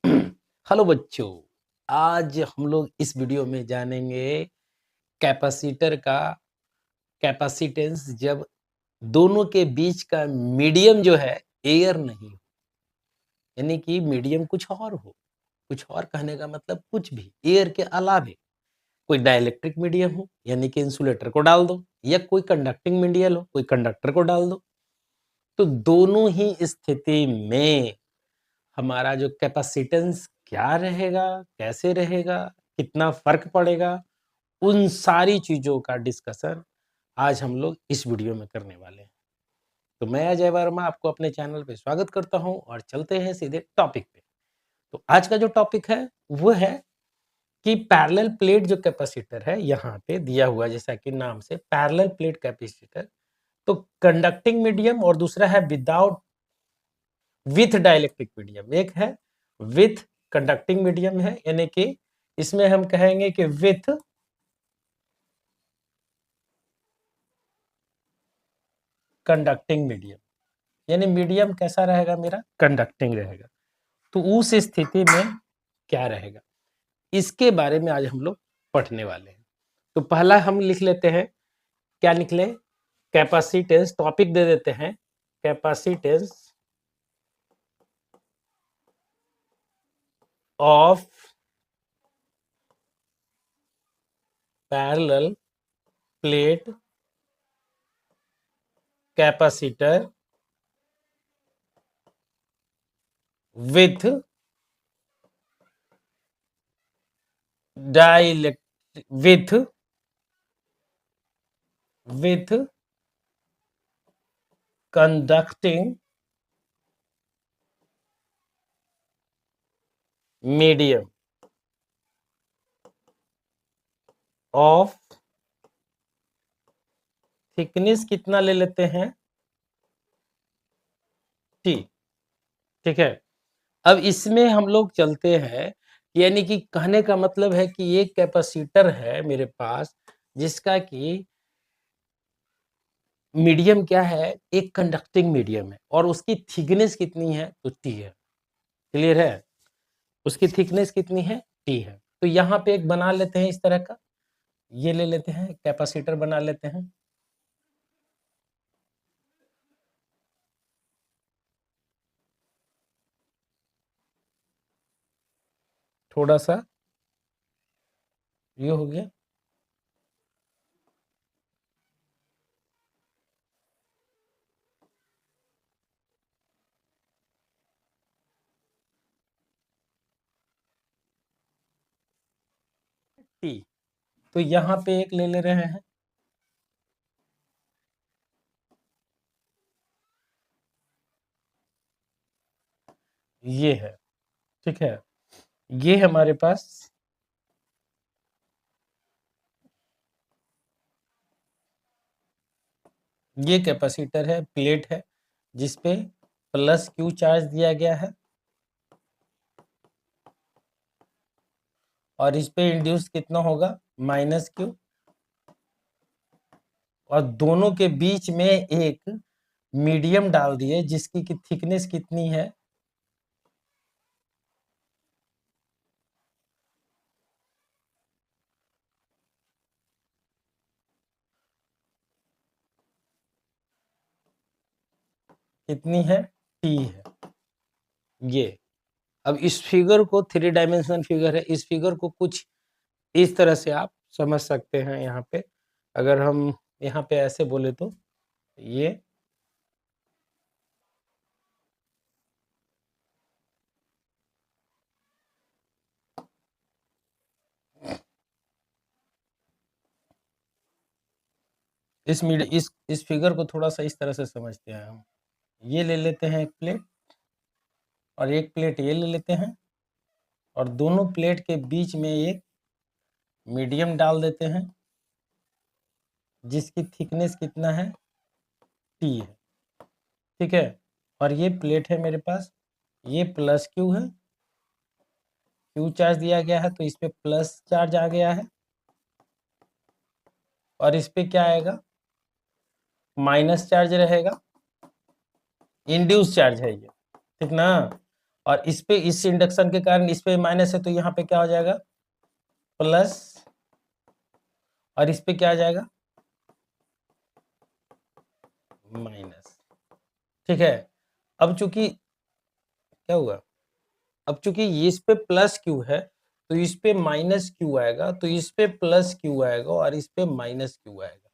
Hello बच्चों, आज हम लोग इस वीडियो में जानेंगे कैपेसिटर का कैपेसिटेंस जब दोनों के बीच का मीडियम जो है एयर नहीं हो, यानी कि मीडियम कुछ और हो। कुछ और कहने का मतलब कुछ भी एयर के अलावे कोई डाइलेक्ट्रिक मीडियम हो, यानी कि इंसुलेटर को डाल दो, या कोई कंडक्टिंग मीडियम हो, कोई कंडक्टर को डाल दो। तो दोनों ही स्थिति में हमारा जो कैपेसिटेंस क्या रहेगा, कैसे रहेगा, कितना फ़र्क पड़ेगा, उन सारी चीज़ों का डिस्कशन आज हम लोग इस वीडियो में करने वाले हैं। तो मैं अजय वर्मा आपको अपने चैनल पे स्वागत करता हूं और चलते हैं सीधे टॉपिक पे। तो आज का जो टॉपिक है वो है कि पैरेलल प्लेट जो कैपेसिटर है, यहाँ पे दिया हुआ जैसा कि नाम से पैरेलल प्लेट कैपेसिटर, तो कंडक्टिंग मीडियम और दूसरा है विदाउट विथ डाइलेक्ट्रिक मीडियम। एक है विथ कंडक्टिंग मीडियम है, यानी कि इसमें हम कहेंगे कि विथ कंडक्टिंग मीडियम, यानी मीडियम कैसा रहेगा, मेरा कंडक्टिंग रहेगा। तो उस स्थिति में क्या रहेगा, इसके बारे में आज हम लोग पढ़ने वाले हैं। तो पहला हम लिख लेते हैं, क्या लिख लें, कैपेसिटेंस, टॉपिक दे देते हैं capacitance of parallel plate capacitor with dielectric with conducting medium of thickness कितना ले लेते हैं, टी। ठीक है, अब इसमें हम लोग चलते हैं, यानी कि कहने का मतलब है कि एक कैपेसिटर है मेरे पास जिसका कि मीडियम क्या है, एक कंडक्टिंग मीडियम है और उसकी थिकनेस कितनी है, तो टी है। क्लियर है, उसकी थिकनेस कितनी है, टी है। तो यहाँ पे एक बना लेते हैं इस तरह का, ये ले लेते हैं कैपेसिटर बना लेते हैं। थोड़ा सा ये हो गया, टी। तो यहाँ पे एक ले ले रहे हैं, ये है। ठीक है, ये हमारे पास ये कैपेसिटर है, प्लेट है जिसपे प्लस क्यू चार्ज दिया गया है और इस पे इंड्यूस कितना होगा, माइनस क्यू। और दोनों के बीच में एक मीडियम डाल दिए जिसकी की थिकनेस कितनी है, कितनी है, टी है। ये अब इस फिगर को, थ्री डायमेंशन फिगर है, इस फिगर को कुछ इस तरह से आप समझ सकते हैं। यहाँ पे अगर हम यहाँ पे ऐसे बोले तो ये इस फिगर को थोड़ा सा इस तरह से समझते हैं हम। ये ले लेते हैं एक प्लेट और एक प्लेट ये ले लेते हैं और दोनों प्लेट के बीच में एक मीडियम डाल देते हैं जिसकी थिकनेस कितना है, टी है। ठीक है, और ये प्लेट है मेरे पास, ये प्लस क्यू है, क्यू चार्ज दिया गया है तो इस पे प्लस चार्ज आ गया है और इस पे क्या आएगा, माइनस चार्ज रहेगा, इंड्यूस चार्ज है ये। ठीक ना, और इस पे इस इंडक्शन के कारण इस पे माइनस है, तो यहाँ पे क्या हो जाएगा प्लस, और इस पे क्या आ जाएगा माइनस। ठीक है, अब चूंकि क्या हुआ, अब चूंकि इस पे प्लस क्यू है तो इस पे माइनस क्यू आएगा, तो इस पे प्लस क्यू आएगा और इस पे माइनस क्यू आएगा।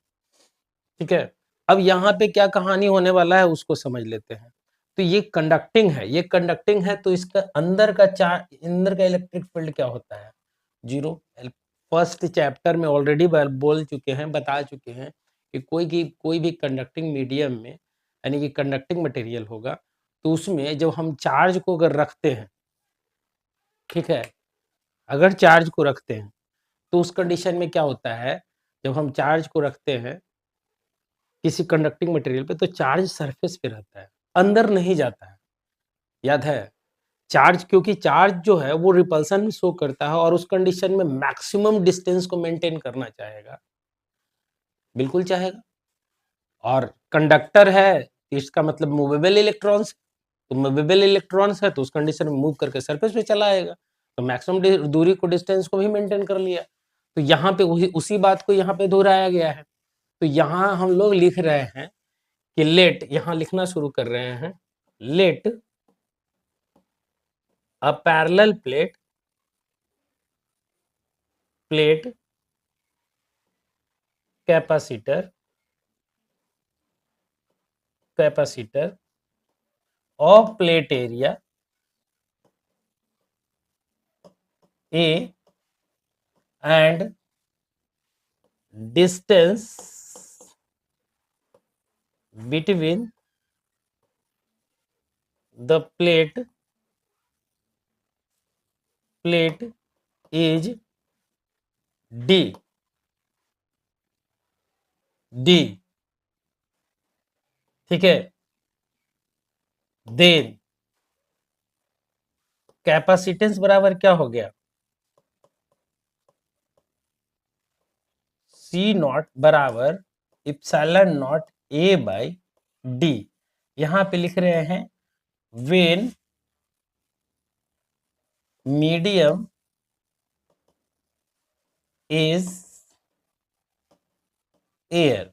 ठीक है, अब यहाँ पे क्या कहानी होने वाला है उसको समझ लेते हैं। तो ये कंडक्टिंग है, ये कंडक्टिंग है, तो इसका अंदर का चार्ज, अंदर का इलेक्ट्रिक फील्ड क्या होता है, जीरो। फर्स्ट चैप्टर में ऑलरेडी बोल चुके हैं, बता चुके हैं कि कोई भी कंडक्टिंग मीडियम में, यानी कि कंडक्टिंग मटेरियल होगा, तो उसमें जब हम चार्ज को अगर रखते हैं, ठीक है, अगर चार्ज को रखते हैं तो उस कंडीशन में क्या होता है, जब हम चार्ज को रखते हैं किसी कंडक्टिंग मटेरियल पे, तो चार्ज सरफेस पे रहता है, अंदर नहीं जाता है। याद है, चार्ज, क्योंकि चार्ज जो है वो रिपल्सन शो करता है और उस कंडीशन में मैक्सिमम डिस्टेंस को मेंटेन करना चाहेगा, बिल्कुल चाहेगा। और कंडक्टर है तो इसका मतलब मूवेबल इलेक्ट्रॉन्स, तो मूवेबल इलेक्ट्रॉन्स है तो उस कंडीशन में मूव करके सरफेस पे चला आएगा, तो मैक्सिमम दूरी को, डिस्टेंस को भी मेंटेन कर लिया। तो यहाँ पे उसी बात को यहाँ पे दोहराया गया है। तो यहाँ हम लोग लिख रहे हैं कि लेट, यहाँ लिखना शुरू कर रहे हैं, let a parallel plate capacitor of plate area A and distance between the plate is D. ठीक है, देन कैपेसिटेंस बराबर क्या हो गया, C नॉट बराबर epsilon naught A by D। यहां पे लिख रहे हैं वेन मीडियम इज एयर।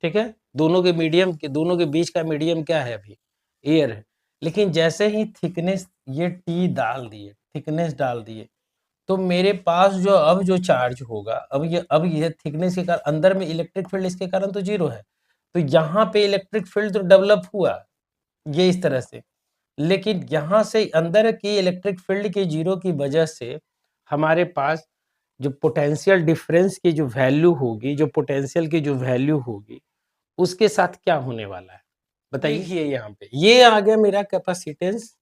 ठीक है, दोनों के मीडियम के, दोनों के बीच का मीडियम क्या है, अभी एयर है। लेकिन जैसे ही थिकनेस ये टी डाल दिए, थिकनेस डाल दिए, तो मेरे पास जो अब जो चार्ज होगा, अब ये थिकनेस के कारण अंदर में इलेक्ट्रिक फील्ड इसके कारण तो जीरो है, तो यहाँ पे इलेक्ट्रिक फील्ड तो डेवलप हुआ ये इस तरह से। लेकिन यहाँ से अंदर की इलेक्ट्रिक फील्ड के जीरो की वजह से हमारे पास जो पोटेंशियल डिफरेंस की जो वैल्यू होगी, जो पोटेंशियल की जो वैल्यू होगी, उसके साथ क्या होने वाला है बताइए। देखिए यहाँ पे ये आ गया मेरा कैपेसिटेंस,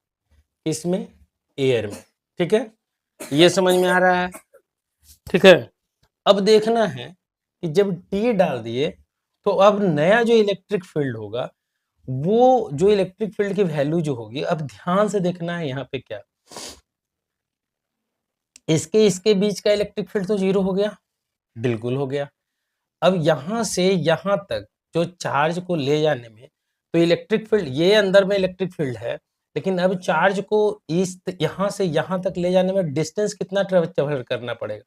इसमें एयर में। ठीक है, ये समझ में आ रहा है। ठीक है, अब देखना है कि जब टी डाल दिए तो अब नया जो इलेक्ट्रिक फील्ड होगा, वो जो इलेक्ट्रिक फील्ड की वैल्यू जो होगी, अब ध्यान से देखना है यहाँ पे क्या, इसके इसके बीच का इलेक्ट्रिक फील्ड तो जीरो हो गया, बिल्कुल हो गया। अब यहाँ से यहाँ तक जो चार्ज को ले जाने में, तो इलेक्ट्रिक फील्ड, ये अंदर में इलेक्ट्रिक फील्ड है, लेकिन अब चार्ज को इस यहाँ से यहाँ तक ले जाने में डिस्टेंस कितना ट्रेवल करना पड़ेगा,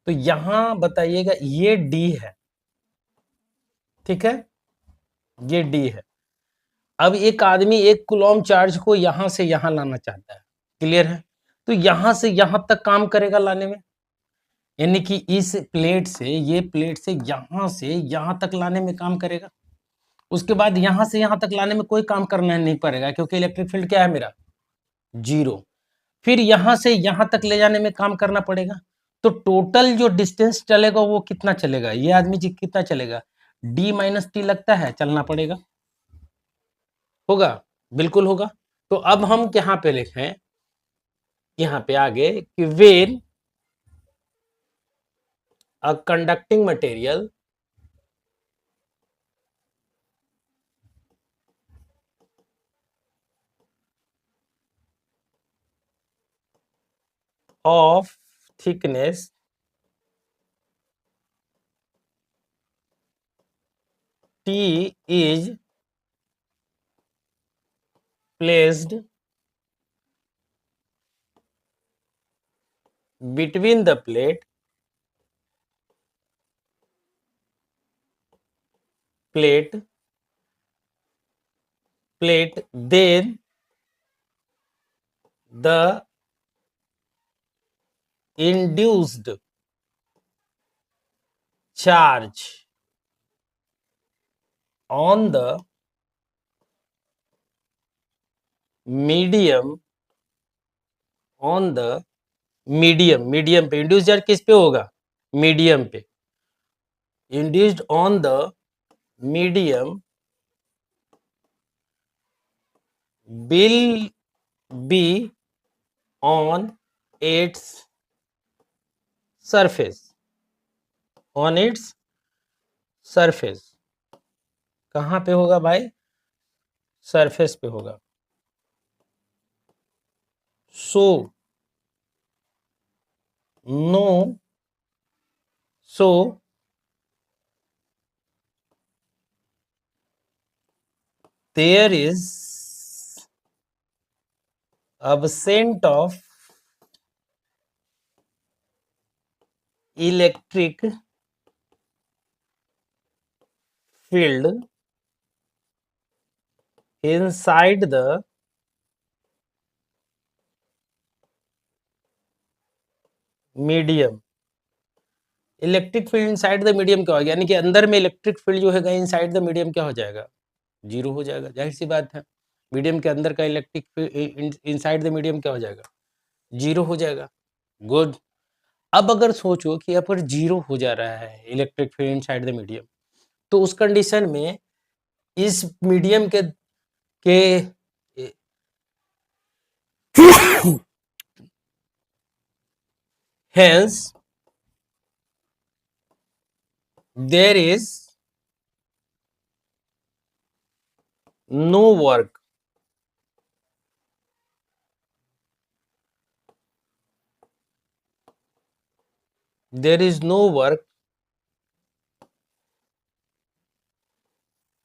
तो यहाँ बताइएगा ये डी है। ठीक है, ये डी है। अब एक आदमी 1 कूलम चार्ज को यहाँ से यहाँ लाना चाहता है, क्लियर है, तो यहाँ से यहाँ तक काम करेगा लाने में, यानी कि इस प्लेट से, ये प्लेट से यहाँ तक लाने में काम करेगा। उसके बाद यहाँ से यहाँ तक लाने में कोई काम करना नहीं पड़ेगा, क्योंकि इलेक्ट्रिक फील्ड क्या है मेरा, जीरो। फिर यहाँ से यहाँ तक ले जाने में काम करना पड़ेगा, तो टोटल जो डिस्टेंस चलेगा वो कितना चलेगा, ये आदमी जी कितना चलेगा, डी माइनस टी लगता है चलना पड़ेगा, होगा, बिल्कुल होगा। तो अब हम यहाँ पे लिखें, यहाँ पे आगे कि when a conducting material of thickness T is placed between the plate then the induced charge on the medium medium पे इंड्यूस चार्ज किस पे होगा, मीडियम पे, induced on the medium will be on its surface, on its surface। कहाँ पे होगा भाई, surface पे होगा। so no so there is absent of electric field inside the medium. Electric field inside the medium क्या हो गया, यानी कि अंदर में इलेक्ट्रिक फील्ड जो है इनसाइड द मीडियम क्या हो जाएगा, जीरो हो जाएगा। जाहिर सी बात है, मीडियम के अंदर का electric field inside the medium क्या हो जाएगा, जीरो हो जाएगा। गुड। अब अगर सोचो कि यहाँ पर जीरो हो जा रहा है electric field inside the medium, तो उस कंडीशन में इस मीडियम के hence there is no work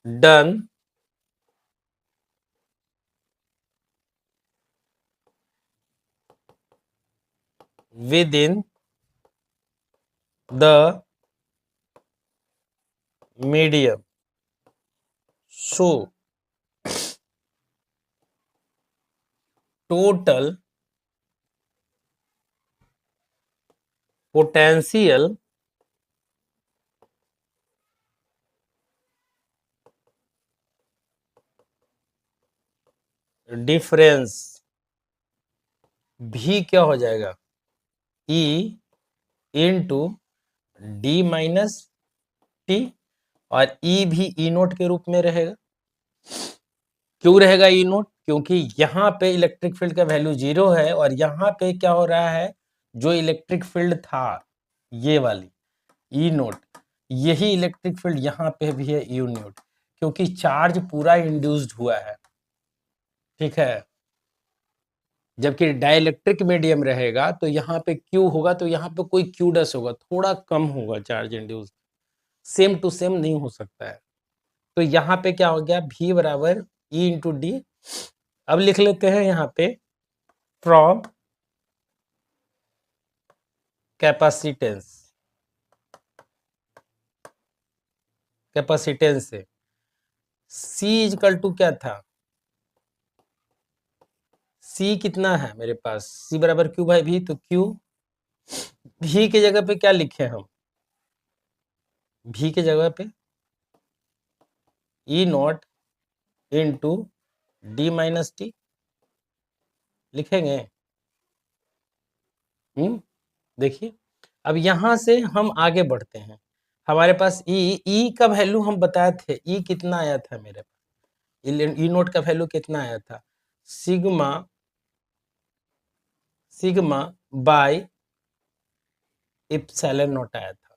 done within the medium। So total potential difference भी क्या हो जाएगा, E into D minus T, और E भी E नोट के रूप में रहेगा। क्यों रहेगा E नोट, क्योंकि यहाँ पे इलेक्ट्रिक फील्ड का वैल्यू जीरो है, और यहाँ पे क्या हो रहा है, जो इलेक्ट्रिक फील्ड था ये वाली E नोट, यही इलेक्ट्रिक फील्ड यहाँ पे भी है U नोट, क्योंकि चार्ज पूरा इंड्यूस्ड हुआ है। ठीक है, जबकि डाइलेक्ट्रिक मीडियम रहेगा तो यहाँ पे Q होगा, तो यहाँ पे कोई Q डस होगा, थोड़ा कम होगा charge induce, same to same नहीं हो सकता है। तो यहाँ पे क्या हो गया, V बराबर E इंटू डी। अब लिख लेते हैं यहाँ पे फ्रॉम कैपेसिटेंस, कैपेसिटेंस से C इजकल टू क्या था, C कितना है मेरे पास, C बराबर Q बाई V, तो Q V की जगह पे क्या लिखे हम, V की जगह पे E not into D minus T लिखेंगे। देखिए, अब यहां से हम आगे बढ़ते हैं। हमारे पास ई का वैल्यू हम बताए थे, ई कितना आया था मेरे पास, ई नोट का वैल्यू कितना आया था, sigma sigma bye epsilon note आया था,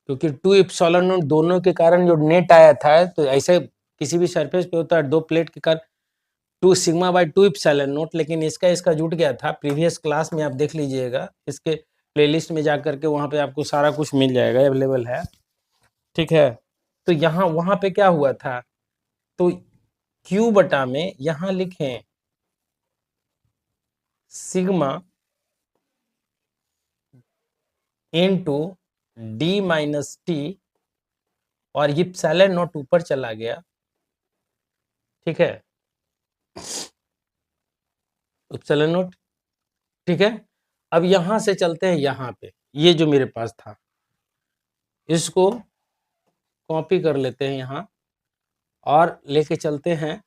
क्योंकि 2 इप्सिलॉन नोट दोनों के कारण जो नेट आया था, तो ऐसे किसी भी सरफेस पे होता है दो प्लेट के कारण 2 सिग्मा बाय 2 इप्सिलॉन नोट, लेकिन इसका जुट गया था। प्रीवियस क्लास में आप देख लीजिएगा, इसके प्लेलिस्ट में जा करके, वहां पे आपको सारा कुछ मिल जाएगा, अवेलेबल है। ठीक है, तो यहाँ वहां पे क्या हुआ था, तो Q बटा में यहां लिखें sigma into D minus T, और ये एप्सिलॉन नॉट ऊपर चला गया, ठीक है, एप्सिलॉन नॉट, ठीक है। अब यहां से चलते हैं यहाँ पे, ये जो मेरे पास था इसको कॉपी कर लेते हैं यहाँ और लेके चलते हैं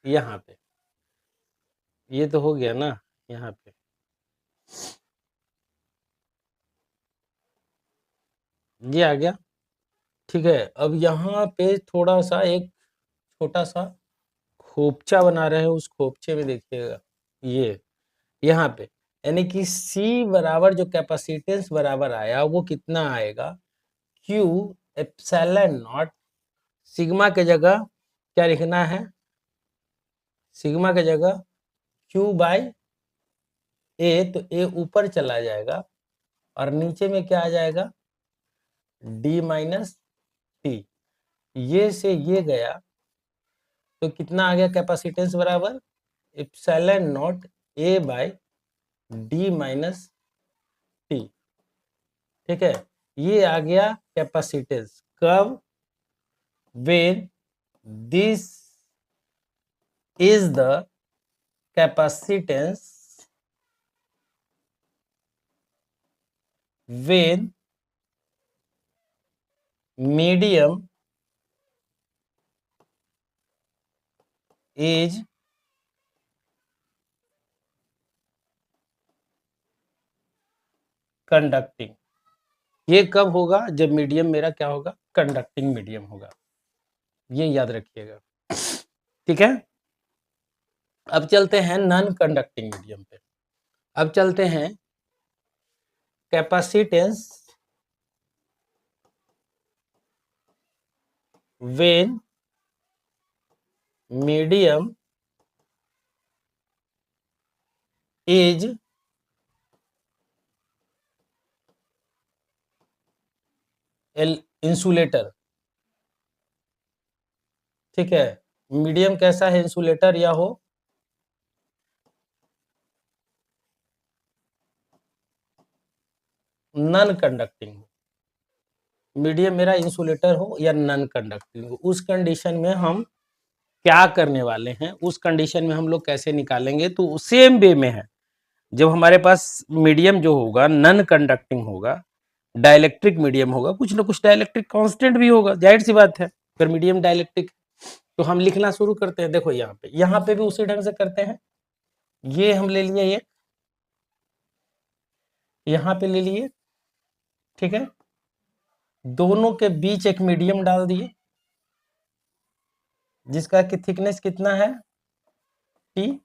यहाँ पे, ये तो हो गया ना, यहाँ पे ये आ गया, ठीक है। अब यहाँ पे थोड़ा सा एक छोटा सा खोपचा बना रहे हैं, उस खोपचे में देखिएगा ये यहाँ पे, यानी कि C बराबर जो कैपेसिटेंस बराबर आया वो कितना आएगा, Q एप्सिलॉन नॉट, सिग्मा के जगह क्या लिखना है, सिग्मा के जगह Q बाई A, तो A ऊपर चला जाएगा और नीचे में क्या आ जाएगा, D माइनस टी, ये से ये गया तो कितना आ गया कैपेसिटेंस बराबर epsilon not A by D minus T, ठीक है। ये आ गया कैपेसिटेंस कब, when this is the capacitance when medium is conducting. ये कब होगा, जब मीडियम मेरा क्या होगा, कंडक्टिंग मीडियम होगा, ये याद रखिएगा, ठीक है। अब चलते हैं नॉन कंडक्टिंग मीडियम पे, अब चलते हैं capacitance when medium is insulator, ठीक है। मीडियम कैसा है, इंसुलेटर या हो नॉन कंडक्टिंग हो, मीडियम मेरा इंसुलेटर हो या नॉन कंडक्टिंग हो, उस कंडीशन में हम क्या करने वाले हैं, उस कंडीशन में हम लोग कैसे निकालेंगे, तो सेम वे में है। जब हमारे पास मीडियम जो होगा नॉन कंडक्टिंग होगा, डाइलेक्ट्रिक मीडियम होगा, कुछ ना कुछ डाइलेक्ट्रिक कांस्टेंट भी होगा, जाहिर सी बात है, फिर मीडियम डाइलेक्ट्रिक, तो हम लिखना शुरू करते हैं। देखो यहाँ पे भी उसी ढंग से करते हैं, ये हम ले लिए, ये यहाँ पे ले लिए, ठीक है, दोनों के बीच एक मीडियम डाल दिए जिसका कि थिकनेस कितना है टी,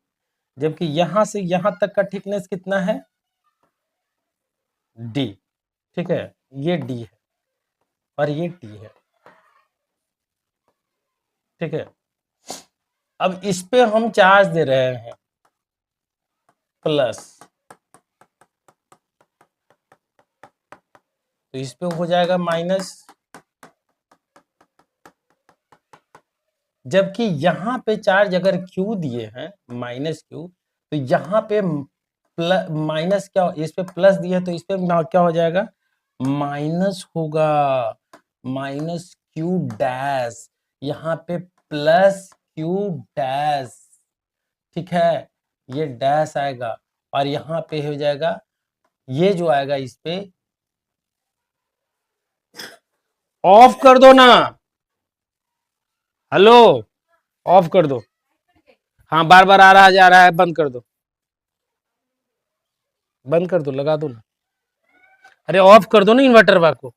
जबकि यहां से यहां तक का थिकनेस कितना है डी, ठीक है, ये डी है और ये टी है, ठीक है। अब इस पे हम चार्ज दे रहे हैं प्लस, तो इस पे हो जाएगा माइनस, जबकि यहाँ पे चार्ज अगर क्यू दिए हैं माइनस क्यू, तो यहाँ पे प्लस माइनस क्या, इस पे प्लस दिए तो इस पे क्या हो जाएगा, माइनस होगा, माइनस क्यू डैश, यहाँ पे प्लस क्यू डैश, ठीक है, ये डैश आएगा और यहाँ पे हो जाएगा, ये जो आएगा इस पे, ऑफ कर दो ना, हेलो, ऑफ कर दो, हाँ बार बार आ रहा जा रहा है, बंद कर दो, बंद कर दो, लगा दो ना, अरे ऑफ कर दो ना इन्वर्टर वाला को।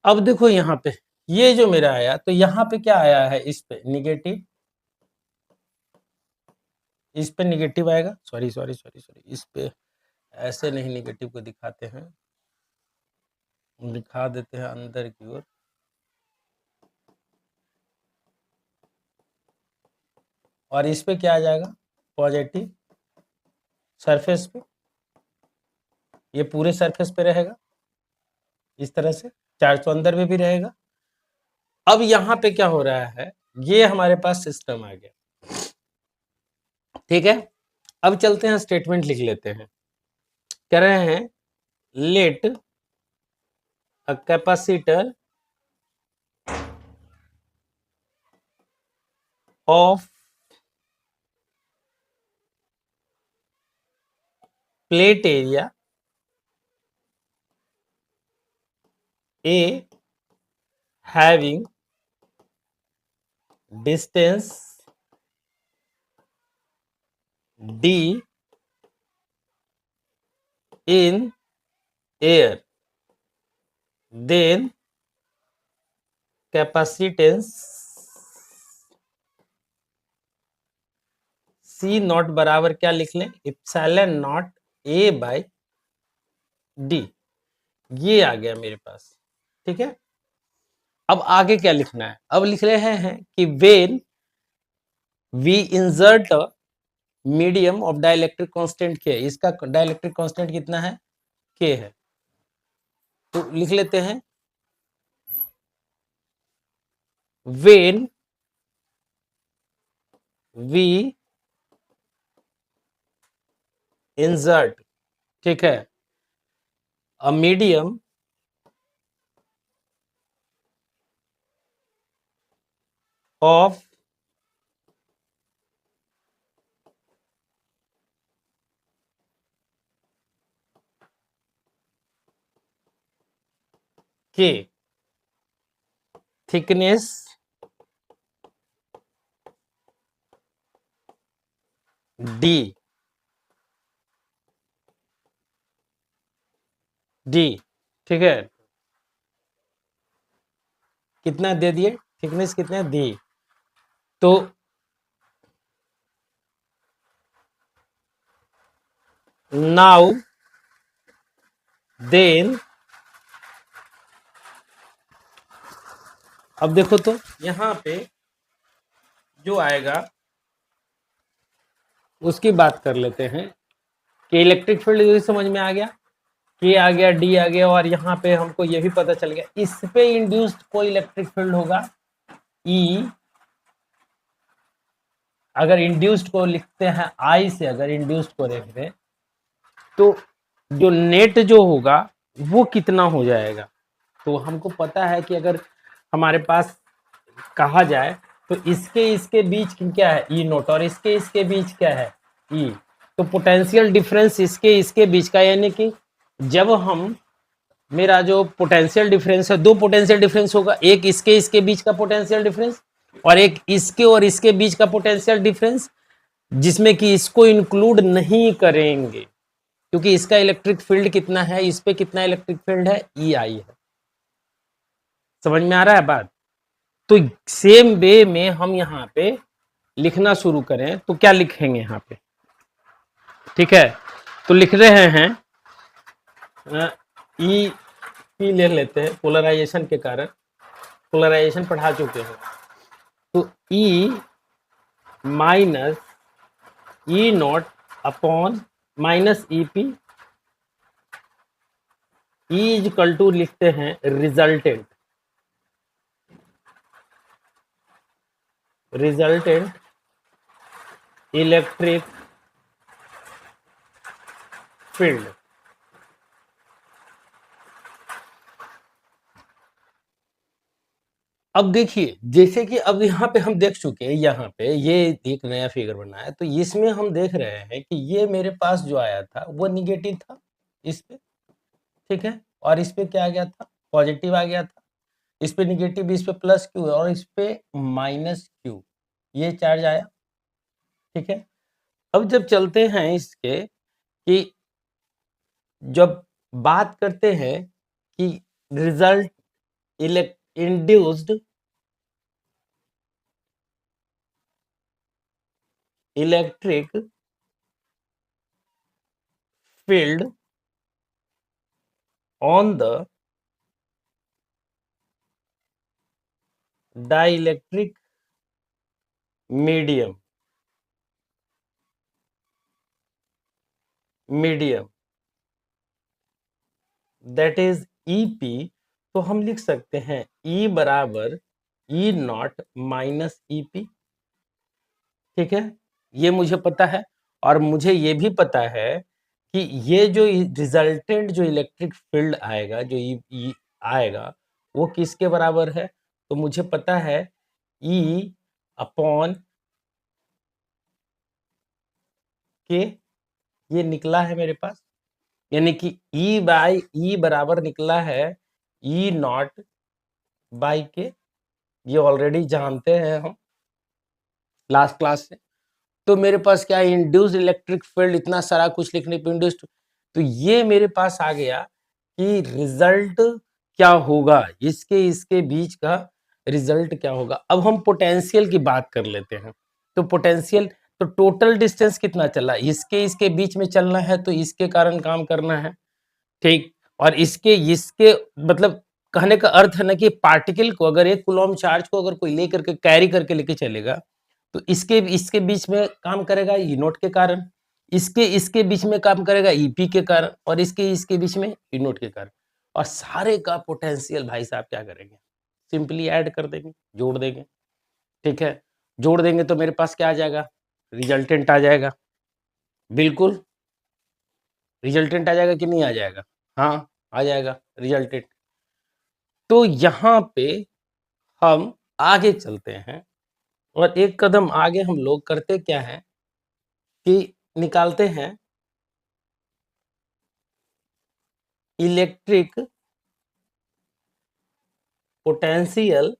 अब देखो यहाँ पे ये जो मेरा आया, तो यहाँ पे क्या आया है, इस पे निगेटिव, इस पे निगेटिव आएगा, सॉरी सॉरी सॉरी सॉरी, इस पे ऐसे नहीं निगेटिव को दिखाते हैं, दिखा देते हैं अंदर की ओर, और इस पे क्या आ जाएगा पॉजिटिव सरफेस पे, ये पूरे सरफेस पे रहेगा इस तरह से, चार्ज तो अंदर में भी रहेगा। अब यहाँ पे क्या हो रहा है, ये हमारे पास सिस्टम आ गया, ठीक है। अब चलते हैं स्टेटमेंट लिख लेते हैं। कह रहे हैं let a capacitor of plate area A having distance d in air, then capacitance C naught बराबर क्या लिख लें, epsilon naught A by D। ये आ गया मेरे पास, ठीक है। अब आगे क्या लिखना है, अब लिख रहे हैं कि when we insert medium of dielectric constant K, इसका डाइलेक्ट्रिक कांस्टेंट कितना है, के है। तो लिख लेते हैं वेन वी इंसर्ट, ठीक है, अ मीडियम ऑफ के थिकनेस डी, डी, ठीक है, कितना दे दिए, थिकनेस कितने दी। तो नाउ देन, अब देखो तो यहां पे जो आएगा उसकी बात कर लेते हैं कि इलेक्ट्रिक फील्ड समझ में आ गया, के आ गया, डी आ गया, और यहाँ पे हमको ये भी पता चल गया इस पे इंड्यूस्ड कोई इलेक्ट्रिक फील्ड होगा ई। अगर इंड्यूस्ड को लिखते हैं आई से, अगर इंड्यूस्ड को लिखते हैं तो जो नेट जो होगा वो कितना हो जाएगा। तो हमको पता है कि अगर हमारे पास कहा जाए तो इसके इसके बीच क्या है, ई नोट, और इसके इसके बीच क्या है, ई। तो पोटेंशियल डिफरेंस इसके इसके बीच का, यानी कि जब हम, मेरा जो पोटेंशियल डिफरेंस है, दो पोटेंशियल डिफरेंस होगा, एक इसके इसके बीच का पोटेंशियल डिफरेंस और एक इसके और इसके बीच का पोटेंशियल डिफरेंस, जिसमें कि इसको इंक्लूड नहीं करेंगे क्योंकि इसका इलेक्ट्रिक फील्ड कितना है, इस पे कितना इलेक्ट्रिक फील्ड है, ई आई है। समझ में आ रहा है बात। तो सेम वे में हम यहाँ पे लिखना शुरू करें तो क्या लिखेंगे यहाँ पे, ठीक है। तो लिख रहे हैं ई पी ले लेते हैं, पोलराइजेशन के कारण, पोलराइजेशन पढ़ा चुके हैं। तो E minus E naught upon minus E P, E equal to लिखते हैं रिजल्टेंट, रिजल्टेंट इलेक्ट्रिक फील्ड। अब देखिए, जैसे कि अब यहाँ पे हम देख चुके हैं, यहाँ पे ये एक नया फिगर बना है, तो इसमें हम देख रहे हैं कि ये मेरे पास जो आया था वो निगेटिव था इस पे, ठीक है, और इस पे क्या आ गया था, पॉजिटिव आ गया था। इस पे निगेटिव, इस पे प्लस क्यू और इस पे माइनस क्यू, ये चार्ज आया, ठीक है। अब जब चलते हैं इसके कि जब बात करते हैं कि result induced electric field on the dielectric medium, that is EP, तो हम लिख सकते हैं E बराबर E नॉट माइनस EP। ठीक है, ये मुझे पता है, और मुझे ये भी पता है कि ये जो रिजल्टेंट जो इलेक्ट्रिक फील्ड आएगा, जो ई आएगा, वो किसके बराबर है? तो मुझे पता है E अपॉन के, ये निकला है मेरे पास, यानी कि E बाई E बराबर निकला है E नॉट बाई के। ये ऑलरेडी जानते हैं हम लास्ट क्लास से। तो मेरे पास क्या है, इंड्यूस्ड इलेक्ट्रिक फील्ड, इतना सारा कुछ लिखने पे इंड्यूस्ड, तो ये मेरे पास आ गया कि रिजल्ट क्या होगा, इसके इसके बीच का रिजल्ट क्या होगा। अब हम पोटेंशियल की बात कर लेते हैं। तो पोटेंशियल, तो टोटल डिस्टेंस कितना चला, इसके इसके बीच में चलना है, तो इसके कारण काम करना है, ठीक। और इसके इसके मतलब कहने का अर्थ है ना कि पार्टिकल को, अगर एक कूलॉम चार्ज को अगर कोई लेकर के कैरी करके लेके चलेगा, तो इसके इसके बीच में काम करेगा ई नोट के कारण, इसके इसके बीच में काम करेगा ईपी के कारण, और इसके इसके बीच में ई नोट के कारण। और सारे का पोटेंशियल भाई साहब क्या करेंगे, सिंपली ऐड कर देंगे, जोड़ देंगे। ठीक है, जोड़ देंगे तो मेरे पास क्या आ जाएगा, रिजल्टेंट आ जाएगा। बिल्कुल रिजल्टेंट आ जाएगा कि नहीं आ जाएगा? हाँ, आ जाएगा रिजल्टेंट। तो यहाँ पे हम आगे चलते हैं, और एक कदम आगे हम लोग करते क्या है कि निकालते हैं electric potential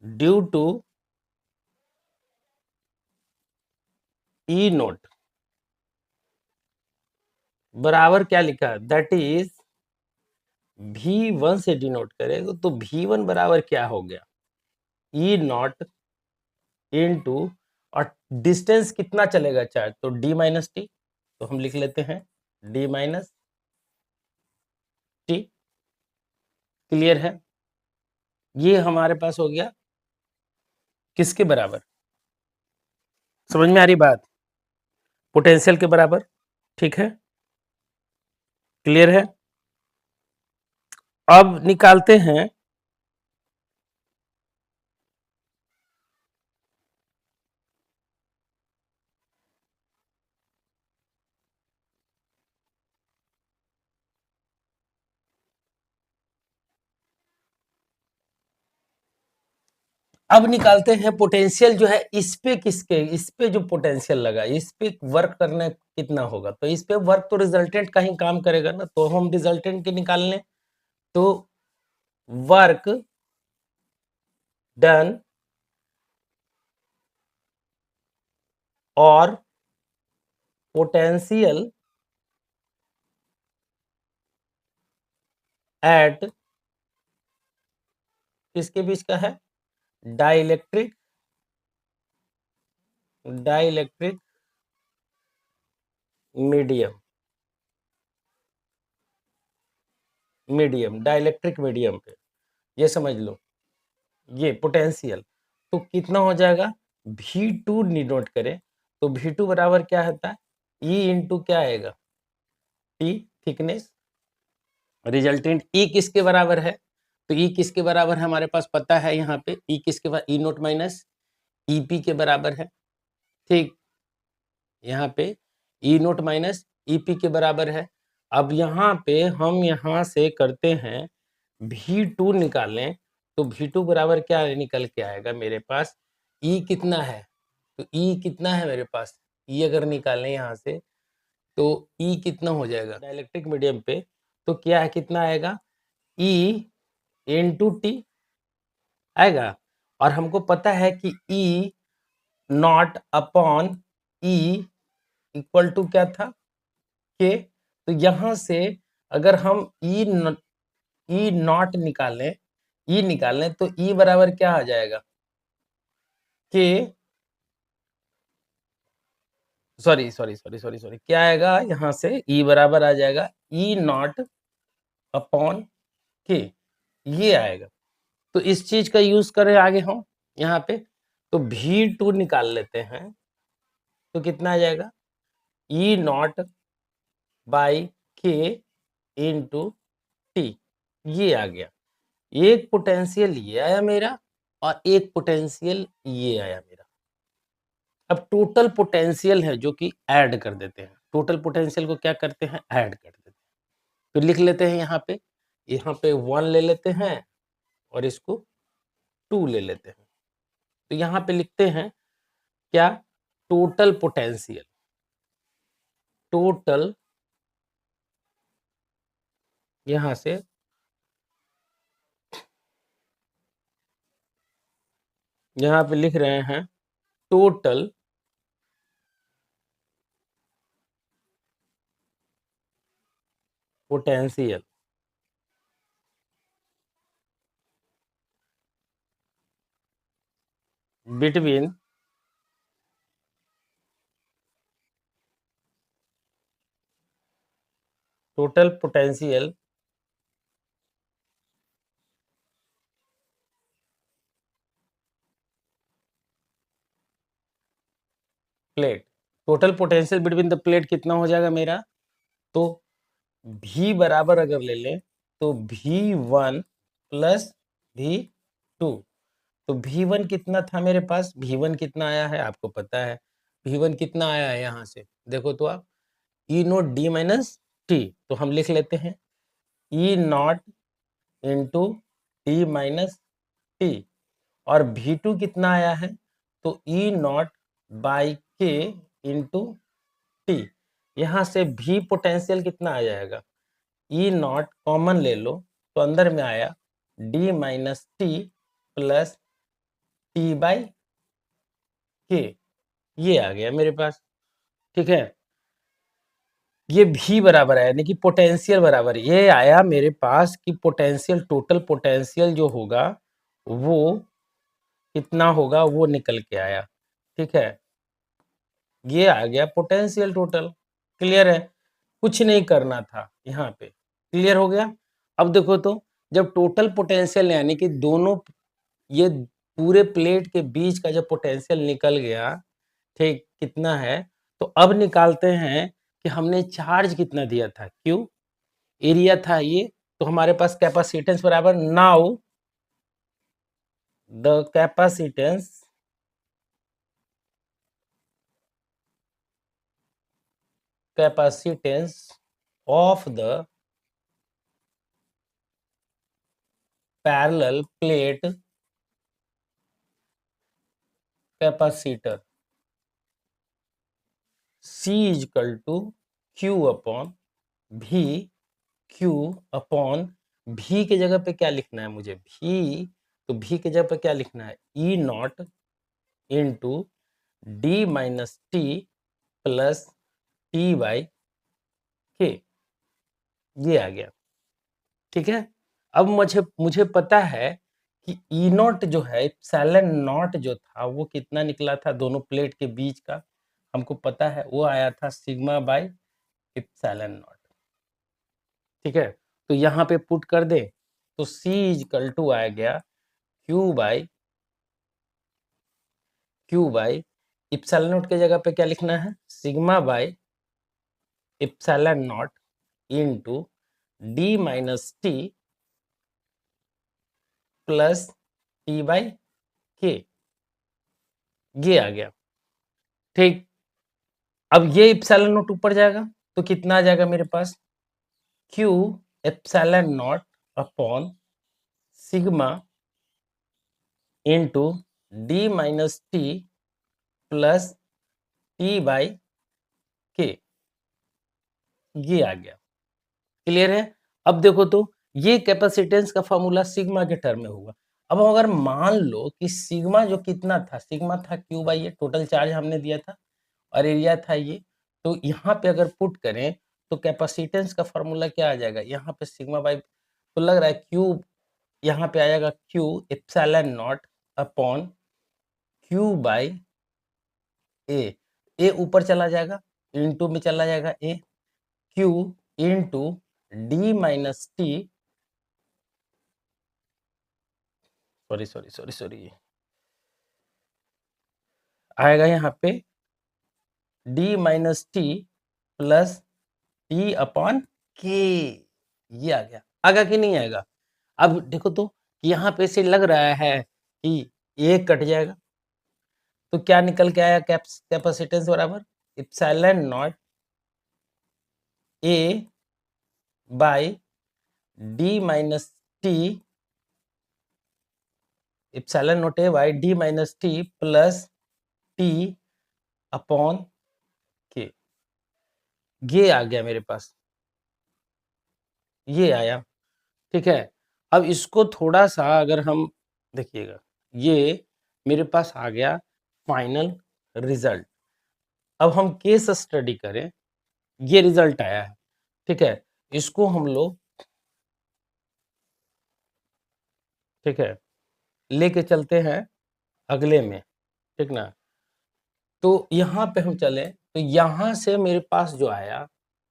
due to E naught बराबर क्या लिखा है, दैट इज V1 से डिनोट करेगा, तो V1 बराबर क्या हो गया, ई नॉट इनटू, और डिस्टेंस कितना चलेगा चार्ज, तो D माइनस टी, तो हम लिख लेते हैं D माइनस टी। क्लियर है, ये हमारे पास हो गया किसके बराबर, समझ में आ रही बात, पोटेंशियल के बराबर। ठीक है, क्लियर है। अब निकालते हैं पोटेंशियल जो है इस पे, किसके इस पे जो पोटेंशियल लगा, इस पे वर्क करना कितना होगा, तो इस पे वर्क तो रिजल्टेंट का ही काम करेगा ना, तो हम रिजल्टेंट के निकाल लें, तो वर्क डन और पोटेंशियल एट किसके बीच का है, dielectric dielectric medium dielectric medium पे, ये समझ लो, ये पोटेंशियल। तो कितना हो जाएगा, V2 डिनोट करें, तो V2 बराबर क्या होता है, E इंटू क्या आएगा, T थिकनेस। रिजल्टेंट E किसके बराबर है, तो E किसके बराबर है हमारे पास पता है, यहाँ पे E किसके बराबर, E नोट माइनस EP के बराबर है। ठीक, यहाँ पे E नोट माइनस EP के बराबर है। अब यहाँ पे हम यहाँ से करते हैं V2 निकालें, तो V2 बराबर क्या निकल के आएगा मेरे पास, E कितना है, तो E कितना है मेरे पास, E अगर निकालें यहाँ से, तो E कितना हो जाएगा डाइलेक्ट्रिक मीडियम पे, तो क्या है, कितना आएगा, E इंटू टी आएगा। और हमको पता है कि E naught upon E equal to क्या था, के। तो यहाँ से अगर हम ई नॉट निकालें, तो ई बराबर क्या आ जाएगा, के, सॉरी क्या आएगा, यहाँ से ई बराबर आ जाएगा ई नॉट अपॉन के, ये आएगा। तो इस चीज का यूज करें आगे हम यहाँ पे, तो V2 निकाल लेते हैं, तो कितना आ जाएगा, ई नॉट बाई के इंटू टी, ये आ गया। एक पोटेंशियल ये आया मेरा और एक पोटेंशियल ये आया मेरा। अब टोटल पोटेंशियल है जो कि ऐड कर देते हैं। टोटल पोटेंशियल को क्या करते हैं? ऐड कर देते हैं। तो लिख लेते हैं यहाँ पे 1 ले लेते हैं और इसको 2 ले लेते हैं। तो यहाँ पे लिखते हैं क्या? Total potential. टोटल यहाँ से यहाँ पे लिख रहे हैं total potential between total potential plate. Total potential between the plate कितना हो जाएगा मेरा? तो V बराबर अगर ले लें तो V1 प्लस V2। तो V1 कितना था मेरे पास? V1 कितना आया है आपको पता है। V1 कितना आया है यहाँ से देखो तो आप, E not D minus T. तो हम लिख लेते हैं E not into D minus T. और V2 कितना आया है? तो E नॉट बाई के इंटू टी। यहाँ से V पोटेंशियल कितना आ जाएगा? E नॉट कॉमन ले लो तो अंदर में आया D minus T plus T by K, ये आ गया मेरे पास। ठीक है, ये भी बराबर है यानी कि पोटेंशियल बराबर ये आया मेरे पास कि पोटेंशियल, टोटल पोटेंशियल जो होगा वो कितना होगा वो निकल के आया। ठीक है, ये आ गया पोटेंशियल टोटल। क्लियर है, कुछ नहीं करना था यहाँ पे। क्लियर हो गया। अब देखो तो जब टोटल पोटेंशियल यानी कि दोनों ये पूरे प्लेट के बीच का जब पोटेंशियल निकल गया, ठीक कितना है, तो अब निकालते हैं कि हमने चार्ज कितना दिया था, क्यों एरिया था ये। तो हमारे पास कैपेसिटेंस बराबर, now the capacitance of the parallel plate capacitor C is equal to Q upon V। Q upon V के जगह पे क्या लिखना है मुझे? V, तो V के जगह पे क्या लिखना है? E not into D minus T plus T by K, ये आ गया। ठीक है, अब मुझे मुझे पता है कि ई नॉट जो है, एप्सिलॉन नॉट जो था वो कितना निकला था दोनों प्लेट के बीच का, हमको पता है वो आया था सिग्मा बाई एप्सिलॉन नॉट। ठीक है, तो यहाँ पे पुट कर दे तो C इज इक्वल टू आ गया क्यू बाई एप्सिलॉन नॉट के जगह पे क्या लिखना है? Sigma by epsilon not into D minus T plus T by K, ये आ गया। ठीक, अब ये एप्सिलॉन नॉट ऊपर जाएगा तो कितना आ जाएगा मेरे पास? Q epsilon naught upon sigma into D minus T plus T by K, ये आ गया। क्लियर है। अब देखो तो ये कैपेसिटेंस का फॉर्मूला सिग्मा के टर्म में होगा। अब अगर मान लो कि सिग्मा जो कितना था, सिग्मा था क्यू बाई ये, टोटल चार्ज हमने दिया था और एरिया था ये, तो यहाँ पे अगर पुट करें तो कैपेसिटेंस का फॉर्मूला क्या आ जाएगा? यहाँ पे सिग्मा बाई, तो लग रहा है क्यू, यहाँ पे आएगा Q epsilon naught upon Q by A ऊपर चला जाएगा, इनटू में चला जाएगा A, Q into D minus T, sorry आएगा यहाँ पे D minus T plus T upon K ये आ गया, आगा कि नहीं आएगा? अब देखो तो यहाँ पे से लग रहा है कि ये कट जाएगा, तो क्या निकल के आया कैपेसिटेंस बराबर epsilon naught A by D minus T, epsilon naught A by D minus T plus T upon K. ये आ गया मेरे पास, ये आया, ठीक है। अब इसको थोड़ा सा अगर हम देखिएगा, ये मेरे पास आ गया फाइनल रिजल्ट। अब हम केस स्टडी करें, ये रिजल्ट आया है, ठीक है। इसको हम लोग, ठीक है, लेके चलते हैं अगले में, ठीक ना। तो यहाँ पे हम चले तो यहाँ से मेरे पास जो आया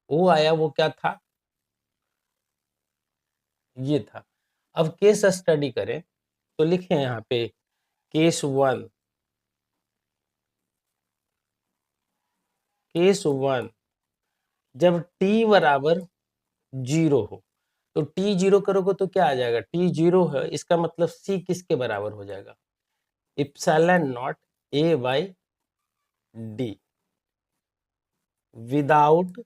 वो क्या था, ये था। अब केस स्टडी करें तो लिखें यहाँ पे केस वन, केस वन जब t बराबर 0 हो, तो t 0 करोगे तो क्या आ जाएगा, t 0 है, इसका मतलब c किसके बराबर हो जाएगा, epsilon naught a by D without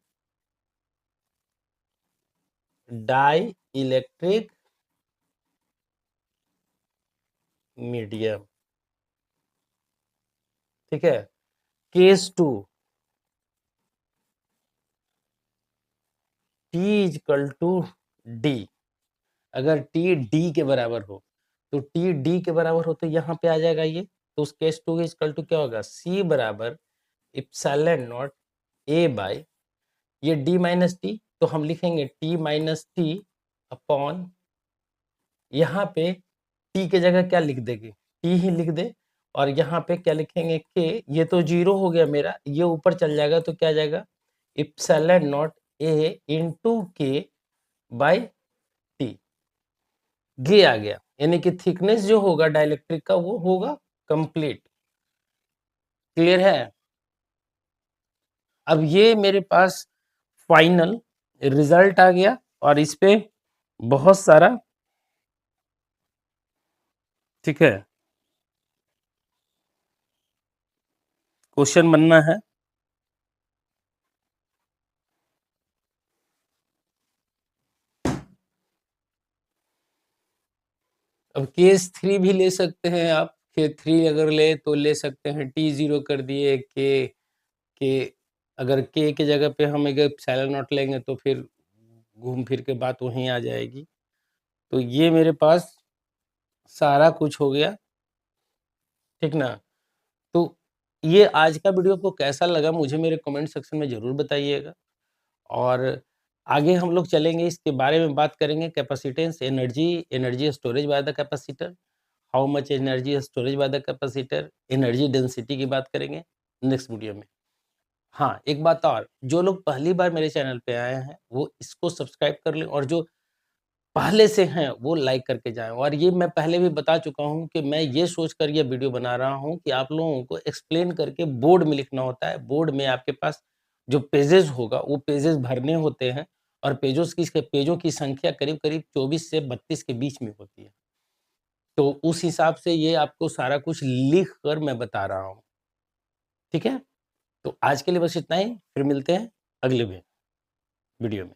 dielectric medium, ठीक है। Case two t equal to D, अगर t d के बराबर हो तो t d के बराबर हो तो यहाँ पे आ जाएगा ये, तो उस केस टू इजकल टू क्या होगा, c बराबर इप्सिलॉन नॉट a बाय ये d माइनस टी, तो हम लिखेंगे t माइनस टी अपॉन, यहाँ पे t के जगह क्या लिख देंगे, t ही लिख दे, और यहाँ पे क्या लिखेंगे k, ये तो 0 हो गया मेरा, ये ऊपर चल जाएगा तो क्या जाएगा इप्सिलॉन नॉट a इंटू के बाई टी, ये आ गया, यानी कि थिकनेस जो होगा डाइलेक्ट्रिक का वो होगा कंप्लीट। क्लियर है? अब ये मेरे पास फाइनल रिजल्ट आ गया और इस पे बहुत सारा, ठीक है, क्वेश्चन बनना है। अब केस 3 भी ले सकते हैं आप, के 3 अगर ले तो ले सकते हैं, टी 0 कर दिए, के अगर के जगह पे हम अगर एप्सिलॉन नॉट लेंगे तो फिर घूम फिर के बात वहीं आ जाएगी। तो ये मेरे पास सारा कुछ हो गया, ठीक ना। तो ये आज का वीडियो आपको कैसा लगा मुझे मेरे कमेंट सेक्शन में ज़रूर बताइएगा, और आगे हम लोग चलेंगे, इसके बारे में बात करेंगे capacitance, energy storage by the capacitor, how much energy storage by the capacitor, energy density की बात करेंगे नेक्स्ट वीडियो में। हाँ, एक बात और, जो लोग पहली बार मेरे चैनल पे आए हैं वो इसको सब्सक्राइब कर लें, और जो पहले से हैं वो लाइक करके जाएँ। और ये मैं पहले भी बता चुका हूँ कि मैं ये सोचकर ये वीडियो बना रहा हूँ कि आप लोगों को एक्सप्लेन करके बोर्ड में लिखना होता है। बोर्ड में आपके पास जो पेजेज़ होगा वो पेजेज़ भरने होते हैं, और पेजों की संख्या करीब-करीब 24 से 32 के बीच में होती है। तो उस हिसाब से ये आपको सारा कुछ लिख कर मैं बता रहा हूँ। ठीक है? तो आज के लिए बस इतना ही, फिर मिलते हैं अगले वीडियो में।